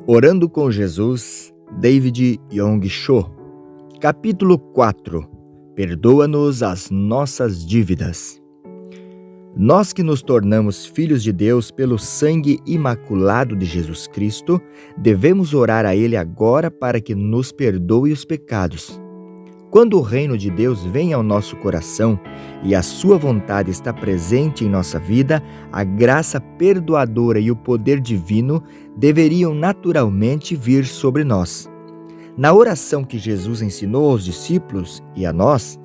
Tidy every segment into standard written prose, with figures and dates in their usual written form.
Orando com Jesus, David Yong Cho. Capítulo 4. Perdoa-nos as nossas dívidas. Nós que nos tornamos filhos de Deus pelo sangue imaculado de Jesus Cristo, devemos orar a Ele agora para que nos perdoe os pecados. Quando o reino de Deus vem ao nosso coração e a sua vontade está presente em nossa vida, a graça perdoadora e o poder divino deveriam naturalmente vir sobre nós. Na oração que Jesus ensinou aos discípulos e a nós,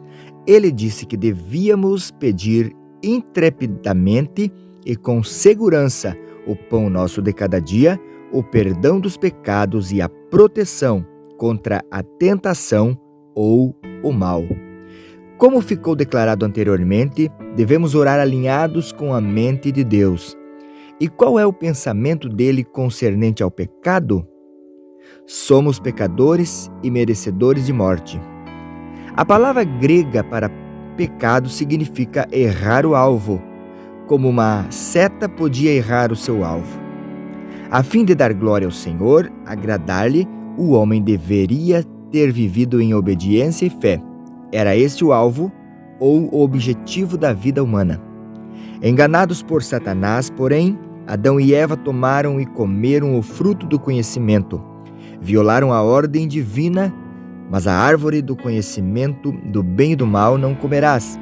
ele disse que devíamos pedir intrepidamente e com segurança o pão nosso de cada dia, o perdão dos pecados e a proteção contra a tentação ou o mal. Como ficou declarado anteriormente, devemos orar alinhados com a mente de Deus. E qual é o pensamento dele concernente ao pecado? Somos pecadores e merecedores de morte. A palavra grega para pecado significa errar o alvo, como uma seta podia errar o seu alvo. A fim de dar glória ao Senhor, agradar-lhe, o homem deveria ter vivido em obediência e fé. Era este o alvo ou o objetivo da vida humana. Enganados por Satanás, porém, Adão e Eva tomaram e comeram o fruto do conhecimento. Violaram a ordem divina, mas a árvore do conhecimento do bem e do mal não comerás,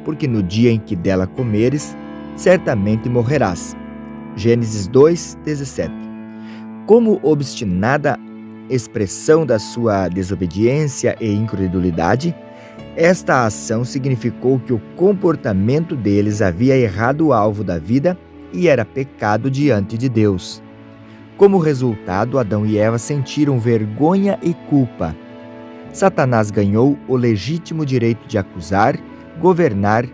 porque no dia em que dela comeres, certamente morrerás. Gênesis 2:17. Como obstinada expressão da sua desobediência e incredulidade, esta ação significou que o comportamento deles havia errado o alvo da vida e era pecado diante de Deus. Como resultado, Adão e Eva sentiram vergonha e culpa. Satanás ganhou o legítimo direito de acusar, governar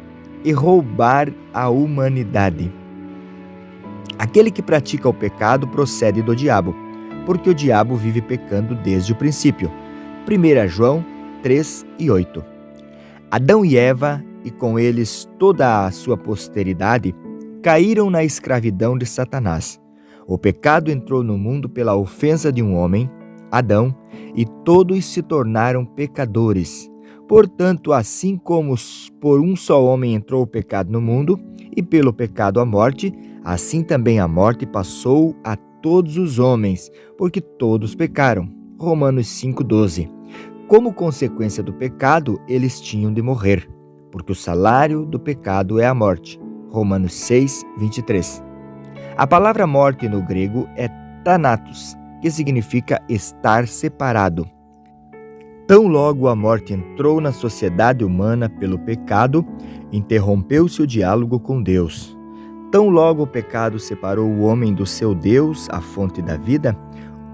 e roubar a humanidade. Aquele que pratica o pecado procede do diabo, porque o diabo vive pecando desde o princípio. 1 João 3:8. Adão e Eva, e com eles toda a sua posteridade, caíram na escravidão de Satanás. O pecado entrou no mundo pela ofensa de um homem, Adão, e todos se tornaram pecadores. Portanto, assim como por um só homem entrou o pecado no mundo, e pelo pecado a morte, assim também a morte passou a todos os homens, porque todos pecaram. Romanos 5:12. Como consequência do pecado, eles tinham de morrer, porque o salário do pecado é a morte. Romanos 6:23. A palavra morte no grego é thanatos, que significa estar separado. Tão logo a morte entrou na sociedade humana pelo pecado, interrompeu-se o diálogo com Deus. Tão logo o pecado separou o homem do seu Deus, a fonte da vida,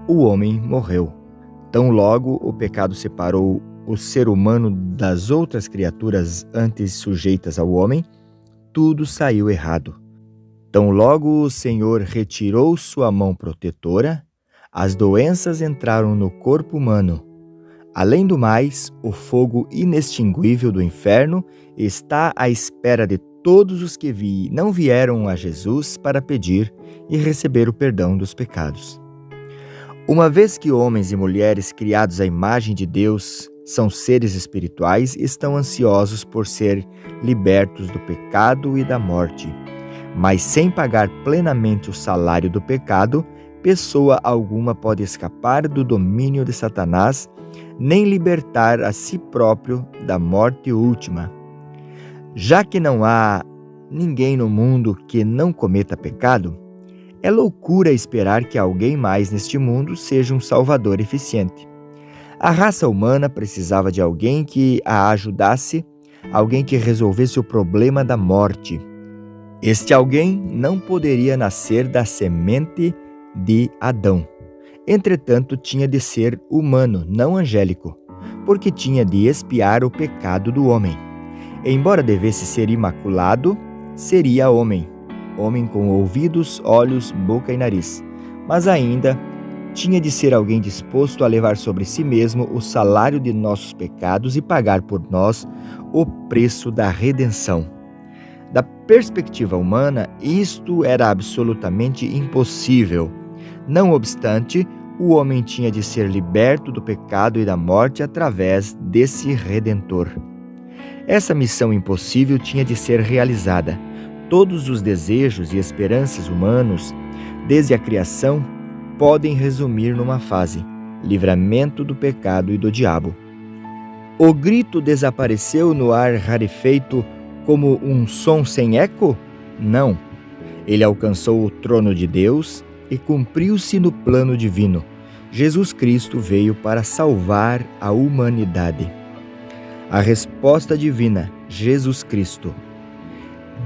o homem morreu. Tão logo o pecado separou o ser humano das outras criaturas antes sujeitas ao homem, tudo saiu errado. Tão logo o Senhor retirou sua mão protetora, as doenças entraram no corpo humano. Além do mais, o fogo inextinguível do inferno está à espera de todos os que não vieram a Jesus para pedir e receber o perdão dos pecados. Uma vez que homens e mulheres criados à imagem de Deus são seres espirituais, estão ansiosos por ser libertos do pecado e da morte. Mas sem pagar plenamente o salário do pecado, pessoa alguma pode escapar do domínio de Satanás, nem libertar a si próprio da morte última. Já que não há ninguém no mundo que não cometa pecado, é loucura esperar que alguém mais neste mundo seja um salvador eficiente. A raça humana precisava de alguém que a ajudasse, alguém que resolvesse o problema da morte. Este alguém não poderia nascer da semente de Adão. Entretanto, tinha de ser humano, não angélico, porque tinha de expiar o pecado do homem. Embora devesse ser imaculado, seria homem com ouvidos, olhos, boca e nariz, mas ainda tinha de ser alguém disposto a levar sobre si mesmo o salário de nossos pecados e pagar por nós o preço da redenção. Da perspectiva humana, isto era absolutamente impossível. Não obstante, o homem tinha de ser liberto do pecado e da morte através desse Redentor. Essa missão impossível tinha de ser realizada. Todos os desejos e esperanças humanos, desde a criação, podem resumir numa frase: livramento do pecado e do diabo. O grito desapareceu no ar rarefeito como um som sem eco? Não. Ele alcançou o trono de Deus e cumpriu-se no plano divino. Jesus Cristo veio para salvar a humanidade. A resposta divina, Jesus Cristo.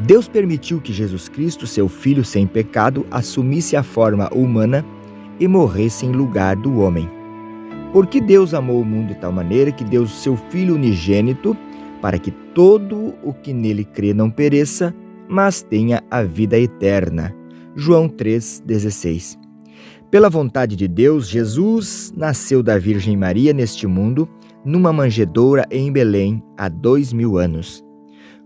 Deus permitiu que Jesus Cristo, seu Filho sem pecado, assumisse a forma humana e morresse em lugar do homem. Porque Deus amou o mundo de tal maneira que deu o seu Filho unigênito, para que todo o que nele crê não pereça, mas tenha a vida eterna. João 3,16. Pela vontade de Deus, Jesus nasceu da Virgem Maria neste mundo, numa manjedoura em Belém, há 2000 anos.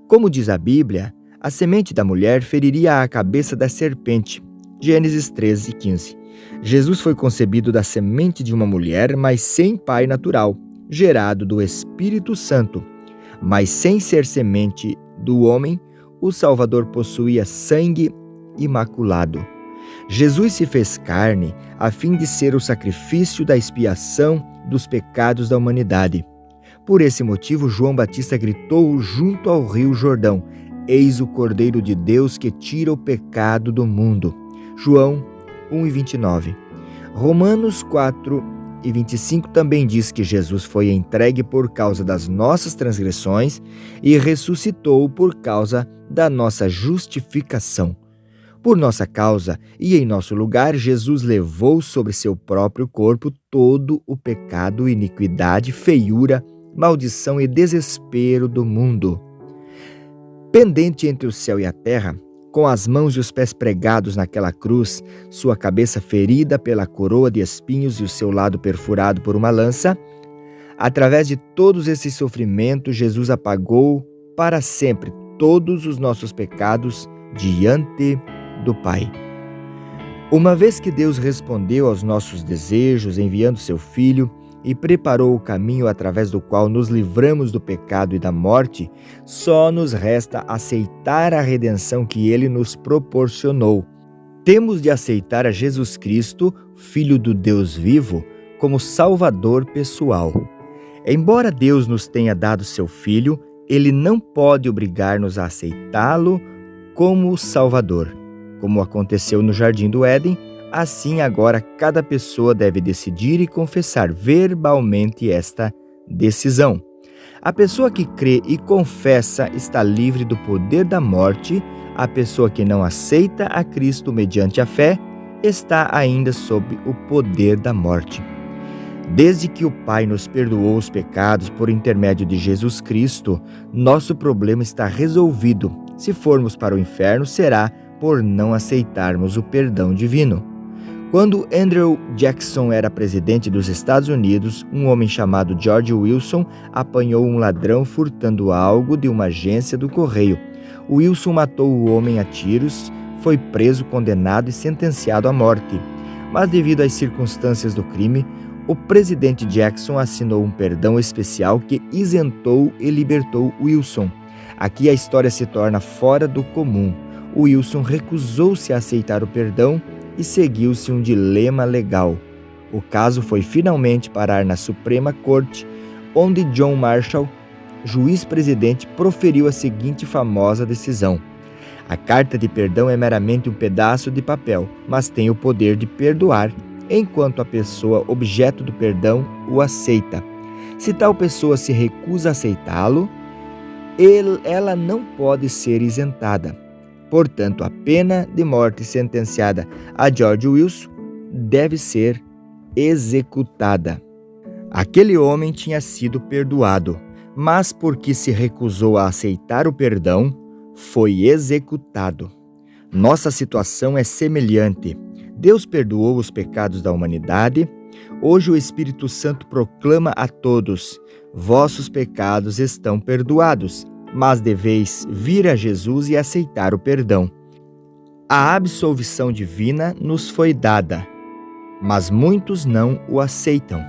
Como diz a Bíblia, a semente da mulher feriria a cabeça da serpente. Gênesis 13:15. Jesus foi concebido da semente de uma mulher, mas sem pai natural, gerado do Espírito Santo. Mas sem ser semente do homem, o Salvador possuía sangue imaculado. Jesus se fez carne a fim de ser o sacrifício da expiação dos pecados da humanidade. Por esse motivo, João Batista gritou junto ao rio Jordão: Eis o Cordeiro de Deus que tira o pecado do mundo. João 1,29. Romanos 4,25 também diz que Jesus foi entregue por causa das nossas transgressões e ressuscitou por causa da nossa justificação. Por nossa causa e em nosso lugar, Jesus levou sobre seu próprio corpo todo o pecado, iniquidade, feiura, maldição e desespero do mundo. Pendente entre o céu e a terra, com as mãos e os pés pregados naquela cruz, sua cabeça ferida pela coroa de espinhos e o seu lado perfurado por uma lança, através de todos esses sofrimentos, Jesus apagou para sempre todos os nossos pecados diante do Pai. Uma vez que Deus respondeu aos nossos desejos, enviando seu Filho, e preparou o caminho através do qual nos livramos do pecado e da morte, só nos resta aceitar a redenção que Ele nos proporcionou. Temos de aceitar a Jesus Cristo, Filho do Deus vivo, como Salvador pessoal. Embora Deus nos tenha dado seu Filho, Ele não pode obrigar-nos a aceitá-lo como Salvador. Como aconteceu no Jardim do Éden, assim agora cada pessoa deve decidir e confessar verbalmente esta decisão. A pessoa que crê e confessa está livre do poder da morte. A pessoa que não aceita a Cristo mediante a fé está ainda sob o poder da morte. Desde que o Pai nos perdoou os pecados por intermédio de Jesus Cristo, nosso problema está resolvido. Se formos para o inferno, será por não aceitarmos o perdão divino. Quando Andrew Jackson era presidente dos Estados Unidos, um homem chamado George Wilson apanhou um ladrão furtando algo de uma agência do correio. Wilson matou o homem a tiros, foi preso, condenado e sentenciado à morte. Mas devido às circunstâncias do crime, o presidente Jackson assinou um perdão especial que isentou e libertou Wilson. Aqui a história se torna fora do comum. Wilson recusou-se a aceitar o perdão e seguiu-se um dilema legal. O caso foi finalmente parar na Suprema Corte, onde John Marshall, juiz-presidente, proferiu a seguinte famosa decisão: a carta de perdão é meramente um pedaço de papel, mas tem o poder de perdoar, enquanto a pessoa objeto do perdão o aceita. Se tal pessoa se recusa a aceitá-lo, ela não pode ser isentada. Portanto, a pena de morte sentenciada a George Wilson deve ser executada. Aquele homem tinha sido perdoado, mas porque se recusou a aceitar o perdão, foi executado. Nossa situação é semelhante. Deus perdoou os pecados da humanidade. Hoje o Espírito Santo proclama a todos: vossos pecados estão perdoados, mas deveis vir a Jesus e aceitar o perdão. A absolvição divina nos foi dada. mas muitos não o aceitam.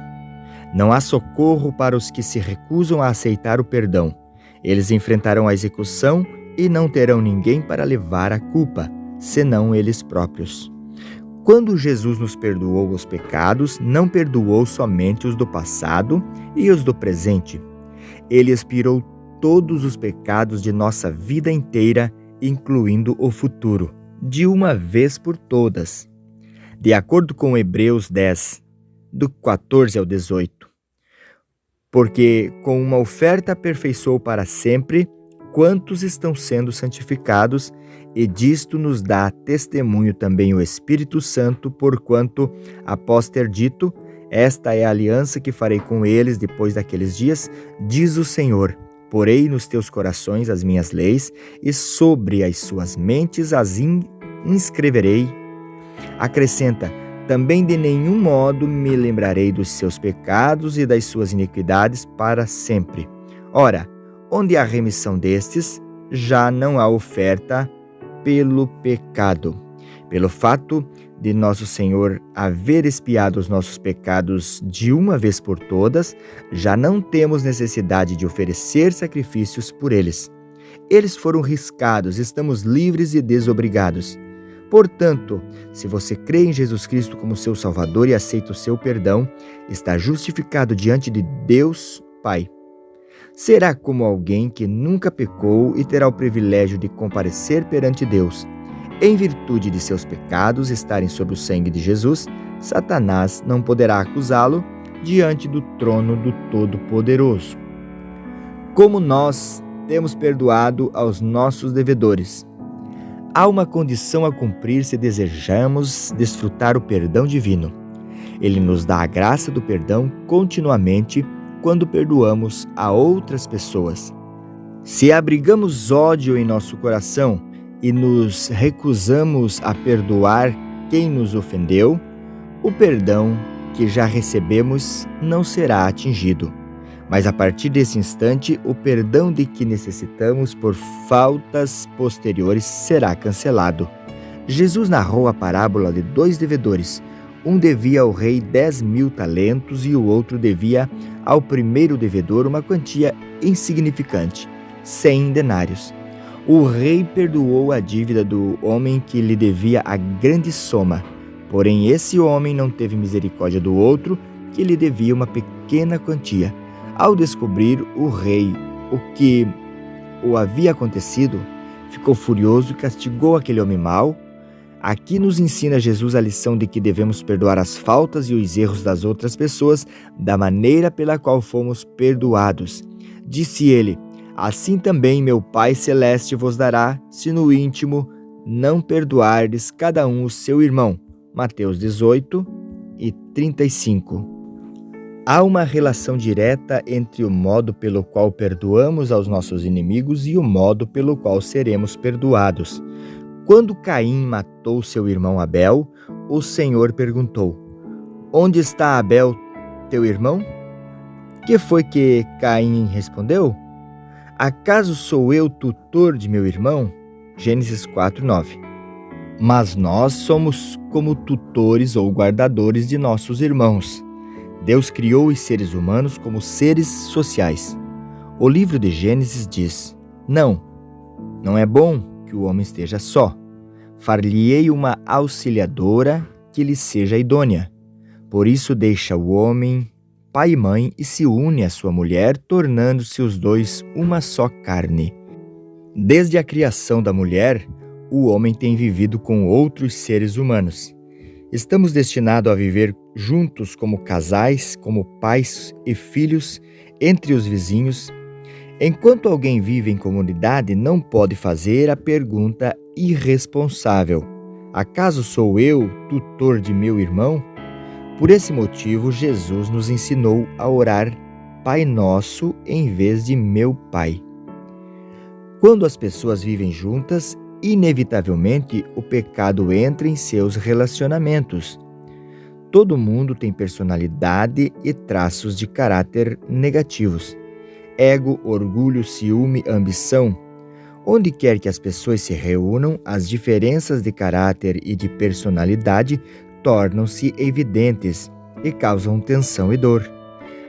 Não há socorro para os que se recusam a aceitar o perdão. Eles enfrentarão a execução e não terão ninguém para levar a culpa, senão eles próprios. Quando Jesus nos perdoou os pecados, não perdoou somente os do passado e os do presente. Ele expirou todos os pecados de nossa vida inteira, incluindo o futuro, de uma vez por todas. De acordo com Hebreus 10, do 14 ao 18. Porque com uma oferta aperfeiçoou para sempre quantos estão sendo santificados, e disto nos dá testemunho também o Espírito Santo, porquanto, após ter dito, esta é a aliança que farei com eles depois daqueles dias, diz o Senhor, porei nos teus corações as minhas leis, e sobre as suas mentes as inscreverei. Acrescenta, também de nenhum modo me lembrarei dos seus pecados e das suas iniquidades para sempre. Ora, onde há remissão destes, já não há oferta pelo pecado. Pelo fato de nosso Senhor haver expiado os nossos pecados de uma vez por todas, já não temos necessidade de oferecer sacrifícios por eles. Eles foram riscados, estamos livres e desobrigados. Portanto, se você crê em Jesus Cristo como seu Salvador e aceita o seu perdão, está justificado diante de Deus Pai. Será como alguém que nunca pecou e terá o privilégio de comparecer perante Deus. Em virtude de seus pecados estarem sob o sangue de Jesus, Satanás não poderá acusá-lo diante do trono do Todo-Poderoso. Como nós temos perdoado aos nossos devedores. Há uma condição a cumprir se desejamos desfrutar o perdão divino. Ele nos dá a graça do perdão continuamente quando perdoamos a outras pessoas. Se abrigamos ódio em nosso coração e nos recusamos a perdoar quem nos ofendeu, o perdão que já recebemos não será atingido. Mas a partir desse instante, o perdão de que necessitamos por faltas posteriores será cancelado. Jesus narrou a parábola de 2 devedores. Um devia ao rei 10.000 talentos e o outro devia ao primeiro devedor uma quantia insignificante, 100 denários. O rei perdoou a dívida do homem que lhe devia a grande soma. Porém, esse homem não teve misericórdia do outro, que lhe devia uma pequena quantia. Ao descobrir o rei o que o havia acontecido, ficou furioso e castigou aquele homem mau. Aqui nos ensina Jesus a lição de que devemos perdoar as faltas e os erros das outras pessoas da maneira pela qual fomos perdoados. Disse ele, assim também meu Pai Celeste vos dará, se no íntimo não perdoardes cada um o seu irmão. Mateus 18 e 35. Há uma relação direta entre o modo pelo qual perdoamos aos nossos inimigos e o modo pelo qual seremos perdoados. Quando Caim matou seu irmão Abel, o Senhor perguntou, onde está Abel, teu irmão? Que foi que Caim respondeu? Acaso sou eu tutor de meu irmão? Gênesis 4:9. Mas nós somos como tutores ou guardadores de nossos irmãos. Deus criou os seres humanos como seres sociais. O livro de Gênesis diz, não é bom que o homem esteja só. Far-lhe-ei uma auxiliadora que lhe seja idônea. Por isso deixa o homem, pai e mãe, e se une à sua mulher, tornando-se os dois uma só carne. Desde a criação da mulher, o homem tem vivido com outros seres humanos. Estamos destinados a viver juntos como casais, como pais e filhos, entre os vizinhos. Enquanto alguém vive em comunidade, não pode fazer a pergunta irresponsável: acaso sou eu tutor de meu irmão? Por esse motivo, Jesus nos ensinou a orar Pai Nosso em vez de meu Pai. Quando as pessoas vivem juntas, inevitavelmente o pecado entra em seus relacionamentos. Todo mundo tem personalidade e traços de caráter negativos. Ego, orgulho, ciúme, ambição. Onde quer que as pessoas se reúnam, as diferenças de caráter e de personalidade tornam-se evidentes e causam tensão e dor.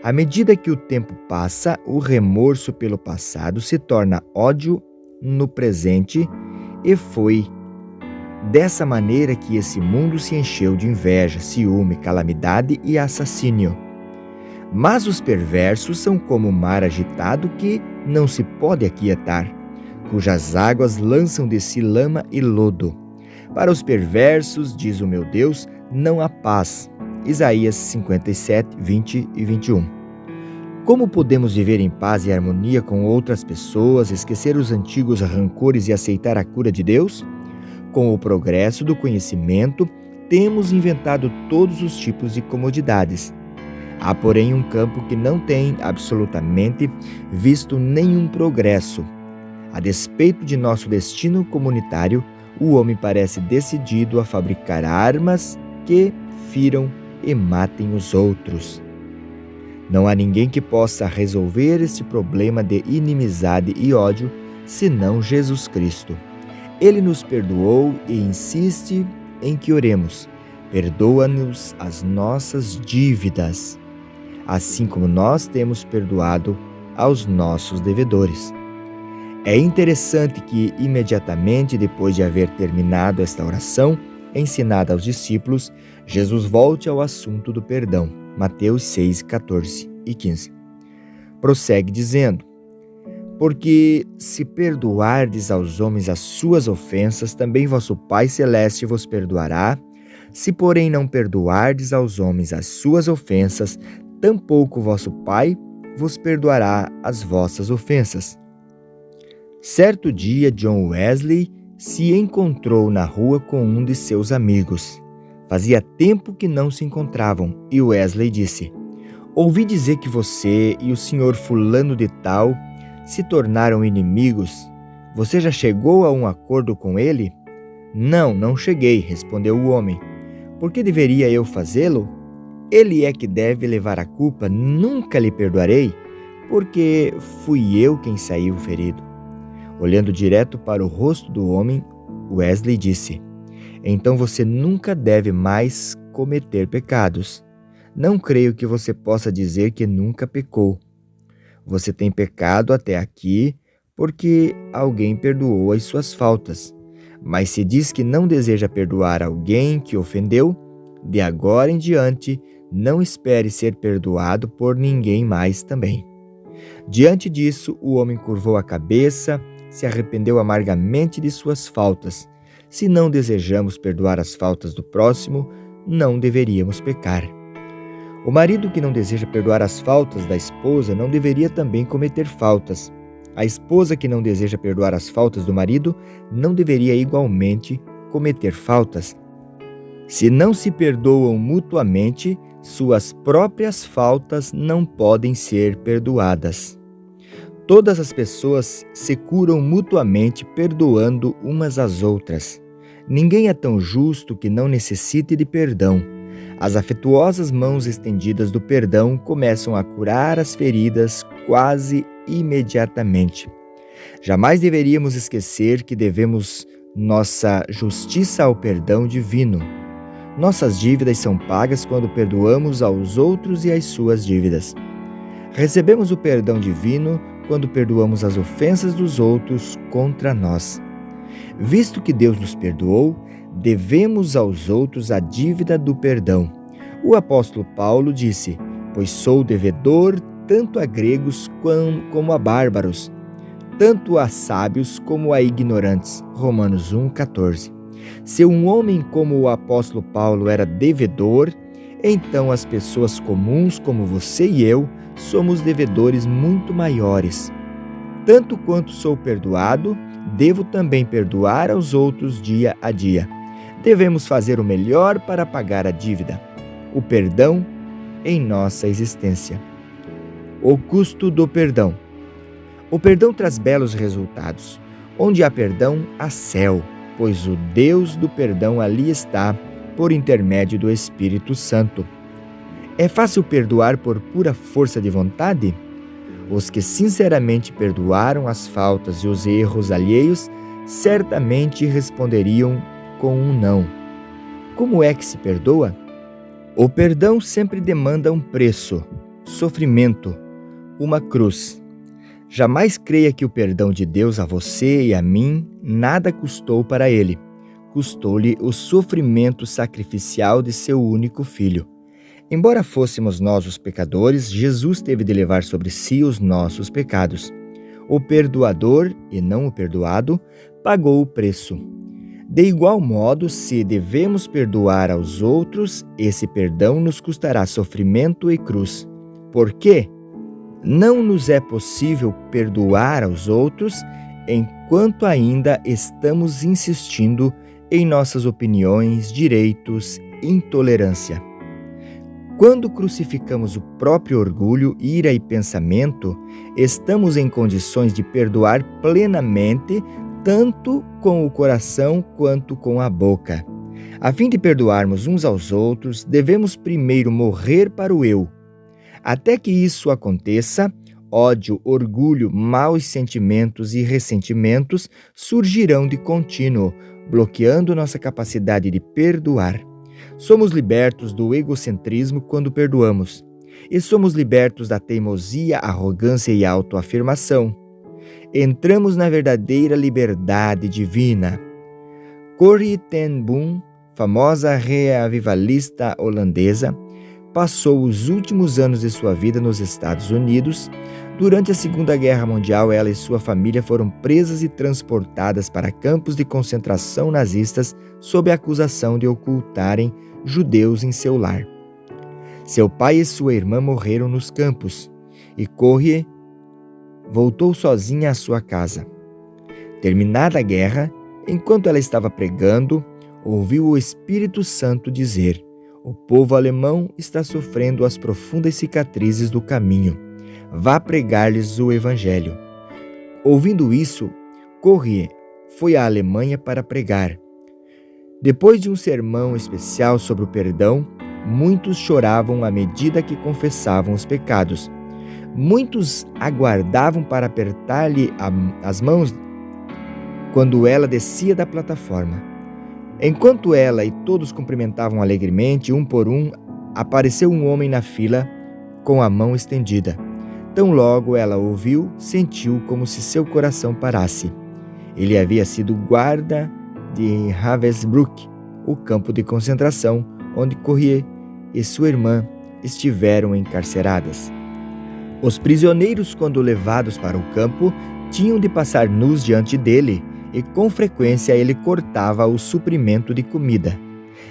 À medida que o tempo passa, o remorso pelo passado se torna ódio no presente, e foi dessa maneira que esse mundo se encheu de inveja, ciúme, calamidade e assassínio. Mas os perversos são como o mar agitado que não se pode aquietar, cujas águas lançam de si lama e lodo. Para os perversos, diz o meu Deus, não há paz. Isaías 57, 20 e 21. Como podemos viver em paz e harmonia com outras pessoas, esquecer os antigos rancores e aceitar a cura de Deus? Com o progresso do conhecimento, temos inventado todos os tipos de comodidades. Há, porém, um campo que não tem absolutamente visto nenhum progresso. A despeito de nosso destino comunitário, o homem parece decidido a fabricar armas que firam e matem os outros. Não há ninguém que possa resolver este problema de inimizade e ódio, senão Jesus Cristo. Ele nos perdoou e insiste em que oremos: perdoa-nos as nossas dívidas, assim como nós temos perdoado aos nossos devedores. É interessante que, imediatamente depois de haver terminado esta oração, ensinada aos discípulos, Jesus volte ao assunto do perdão. Mateus 6, 14 e 15. Prossegue dizendo: porque se perdoardes aos homens as suas ofensas, também vosso Pai Celeste vos perdoará. Se, porém, não perdoardes aos homens as suas ofensas, tampouco vosso Pai vos perdoará as vossas ofensas. Certo dia, John Wesley se encontrou na rua com um de seus amigos. Fazia tempo que não se encontravam, e Wesley disse: ouvi dizer que você e o senhor fulano de tal se tornaram inimigos. Você já chegou a um acordo com ele? Não cheguei, respondeu o homem. Por que deveria eu fazê-lo? Ele é que deve levar a culpa, nunca lhe perdoarei, porque fui eu quem saiu ferido. Olhando direto para o rosto do homem, Wesley disse: então você nunca deve mais cometer pecados. Não creio que você possa dizer que nunca pecou. Você tem pecado até aqui porque alguém perdoou as suas faltas. Mas se diz que não deseja perdoar alguém que ofendeu, de agora em diante, não espere ser perdoado por ninguém mais também. Diante disso, o homem curvou a cabeça, se arrependeu amargamente de suas faltas. Se não desejamos perdoar as faltas do próximo, não deveríamos pecar. O marido que não deseja perdoar as faltas da esposa não deveria também cometer faltas. A esposa que não deseja perdoar as faltas do marido não deveria igualmente cometer faltas. Se não se perdoam mutuamente, suas próprias faltas não podem ser perdoadas. Todas as pessoas se curam mutuamente perdoando umas às outras. Ninguém é tão justo que não necessite de perdão. As afetuosas mãos estendidas do perdão começam a curar as feridas quase imediatamente. Jamais deveríamos esquecer que devemos nossa justiça ao perdão divino. Nossas dívidas são pagas quando perdoamos aos outros e as suas dívidas. Recebemos o perdão divino quando perdoamos as ofensas dos outros contra nós. Visto que Deus nos perdoou, devemos aos outros a dívida do perdão. O apóstolo Paulo disse: pois sou devedor tanto a gregos como a bárbaros, tanto a sábios como a ignorantes. Romanos 1,14. Se um homem como o apóstolo Paulo era devedor, então as pessoas comuns como você e eu somos devedores muito maiores. Tanto quanto sou perdoado, devo também perdoar aos outros dia a dia. Devemos fazer o melhor para pagar a dívida, o perdão em nossa existência. O custo do perdão. O perdão traz belos resultados. Onde há perdão, há céu, pois o Deus do perdão ali está, por intermédio do Espírito Santo. É fácil perdoar por pura força de vontade? Os que sinceramente perdoaram as faltas e os erros alheios certamente responderiam com um não. como é que se perdoa? O perdão sempre demanda um preço, sofrimento, uma cruz. Jamais creia que o perdão de Deus a você e a mim nada custou para Ele. Custou-lhe o sofrimento sacrificial de seu único filho. Embora fôssemos nós os pecadores, Jesus teve de levar sobre si os nossos pecados. O perdoador, e não o perdoado, pagou o preço. De igual modo, se devemos perdoar aos outros, esse perdão nos custará sofrimento e cruz. Por quê? Não nos é possível perdoar aos outros enquanto ainda estamos insistindo em nossas opiniões, direitos, intolerância. Quando crucificamos o próprio orgulho, ira e pensamento, estamos em condições de perdoar plenamente, tanto com o coração quanto com a boca. A fim de perdoarmos uns aos outros, devemos primeiro morrer para o eu. Até que isso aconteça, ódio, orgulho, maus sentimentos e ressentimentos surgirão de contínuo, bloqueando nossa capacidade de perdoar. Somos libertos do egocentrismo quando perdoamos, e somos libertos da teimosia, arrogância e autoafirmação. Entramos na verdadeira liberdade divina. Corrie ten Boom, famosa reavivalista holandesa, passou os últimos anos de sua vida nos Estados Unidos. Durante a Segunda Guerra Mundial, ela e sua família foram presas e transportadas para campos de concentração nazistas sob a acusação de ocultarem judeus em seu lar. Seu pai e sua irmã morreram nos campos, e Corrie voltou sozinha à sua casa. Terminada a guerra, enquanto ela estava pregando, ouviu o Espírito Santo dizer: "O povo alemão está sofrendo as profundas cicatrizes do caminho. Vá pregar-lhes o Evangelho." Ouvindo isso, Corrie foi à Alemanha para pregar. Depois de um sermão especial sobre o perdão, muitos choravam à medida que confessavam os pecados. Muitos aguardavam para apertar-lhe as mãos quando ela descia da plataforma. Enquanto ela e todos cumprimentavam alegremente, um por um, apareceu um homem na fila com a mão estendida. Tão logo ela ouviu, sentiu como se seu coração parasse. Ele havia sido guarda de Ravensbrück, o campo de concentração onde Corrie e sua irmã estiveram encarceradas. Os prisioneiros, quando levados para o campo, tinham de passar nus diante dele, e com frequência ele cortava o suprimento de comida.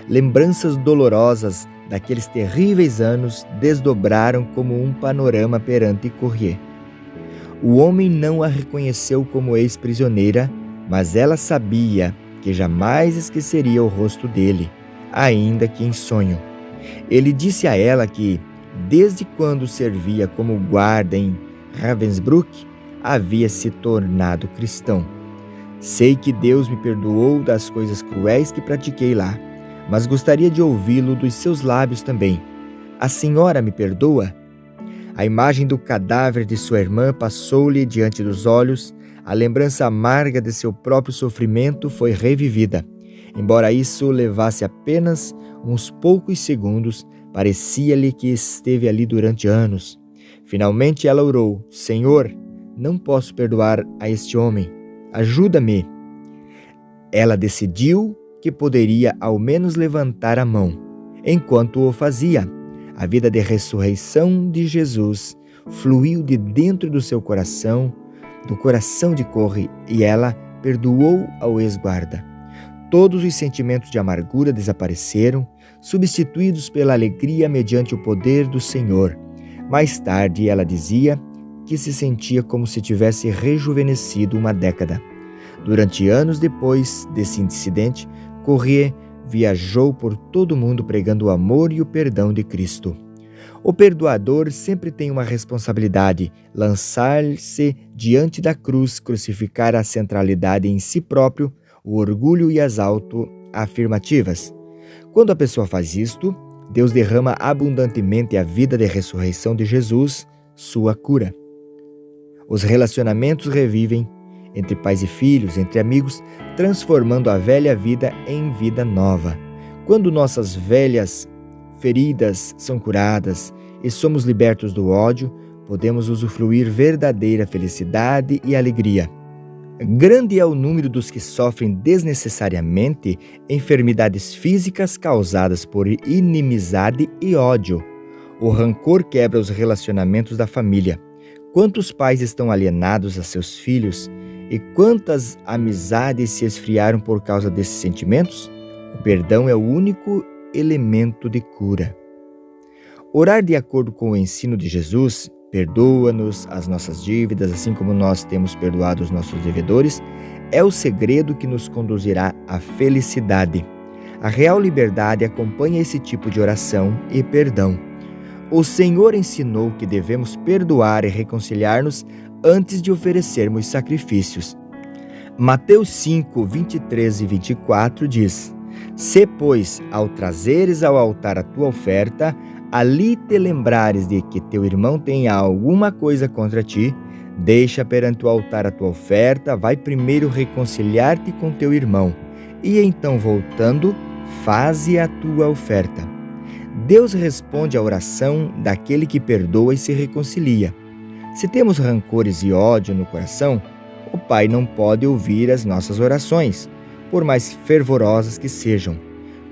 Lembranças dolorosas daqueles terríveis anos desdobraram como um panorama perante Corrie. O homem não a reconheceu como ex-prisioneira, mas ela sabia que jamais esqueceria o rosto dele, ainda que em sonho. Ele disse a ela que, desde quando servia como guarda em Ravensbrück, havia se tornado cristão. "Sei que Deus me perdoou das coisas cruéis que pratiquei lá, mas gostaria de ouvi-lo dos seus lábios também. A senhora me perdoa?" A imagem do cadáver de sua irmã passou-lhe diante dos olhos. A lembrança amarga de seu próprio sofrimento foi revivida. Embora isso levasse apenas uns poucos segundos, parecia-lhe que esteve ali durante anos. Finalmente ela orou: "Senhor, não posso perdoar a este homem. Ajuda-me." Ela decidiu que poderia ao menos levantar a mão. Enquanto o fazia, a vida de ressurreição de Jesus fluiu de dentro do seu coração, do coração de Corrie, e ela perdoou ao ex-guarda. Todos os sentimentos de amargura desapareceram, substituídos pela alegria mediante o poder do Senhor. Mais tarde, ela dizia que se sentia como se tivesse rejuvenescido uma década. Durante anos depois desse incidente, Corrie viajou por todo o mundo pregando o amor e o perdão de Cristo. O perdoador sempre tem uma responsabilidade: lançar-se diante da cruz, crucificar a centralidade em si próprio, o orgulho e as autoafirmativas. Quando a pessoa faz isto, Deus derrama abundantemente a vida de ressurreição de Jesus, sua cura. Os relacionamentos revivem entre pais e filhos, entre amigos, transformando a velha vida em vida nova. Quando nossas velhas feridas são curadas e somos libertos do ódio, podemos usufruir verdadeira felicidade e alegria. Grande é o número dos que sofrem desnecessariamente enfermidades físicas causadas por inimizade e ódio. O rancor quebra os relacionamentos da família. Quantos pais estão alienados a seus filhos e quantas amizades se esfriaram por causa desses sentimentos? O perdão é o único elemento de cura. Orar de acordo com o ensino de Jesus, perdoa-nos as nossas dívidas, assim como nós temos perdoado os nossos devedores, é o segredo que nos conduzirá à felicidade. A real liberdade acompanha esse tipo de oração e perdão. O Senhor ensinou que devemos perdoar e reconciliar-nos antes de oferecermos sacrifícios. Mateus 5, 23 e 24 diz: Se, pois, ao trazeres ao altar a tua oferta, ali te lembrares de que teu irmão tenha alguma coisa contra ti, deixa perante o altar a tua oferta, vai primeiro reconciliar-te com teu irmão, e então, voltando, faze a tua oferta. Deus responde à oração daquele que perdoa e se reconcilia. Se temos rancores e ódio no coração, o Pai não pode ouvir as nossas orações, por mais fervorosas que sejam.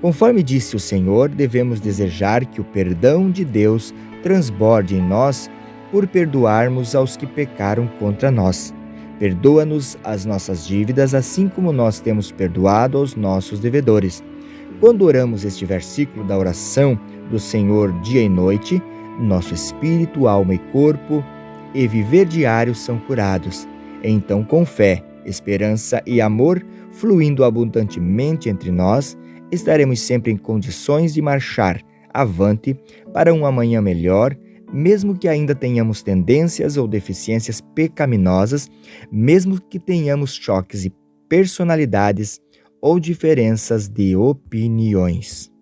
Conforme disse o Senhor, devemos desejar que o perdão de Deus transborde em nós por perdoarmos aos que pecaram contra nós. Perdoa-nos as nossas dívidas, assim como nós temos perdoado aos nossos devedores. Quando oramos este versículo da oração do Senhor dia e noite, nosso espírito, alma e corpo e viver diário são curados. Então, com fé, esperança e amor fluindo abundantemente entre nós, estaremos sempre em condições de marchar avante para um amanhã melhor, mesmo que ainda tenhamos tendências ou deficiências pecaminosas, mesmo que tenhamos choques de personalidades ou diferenças de opiniões.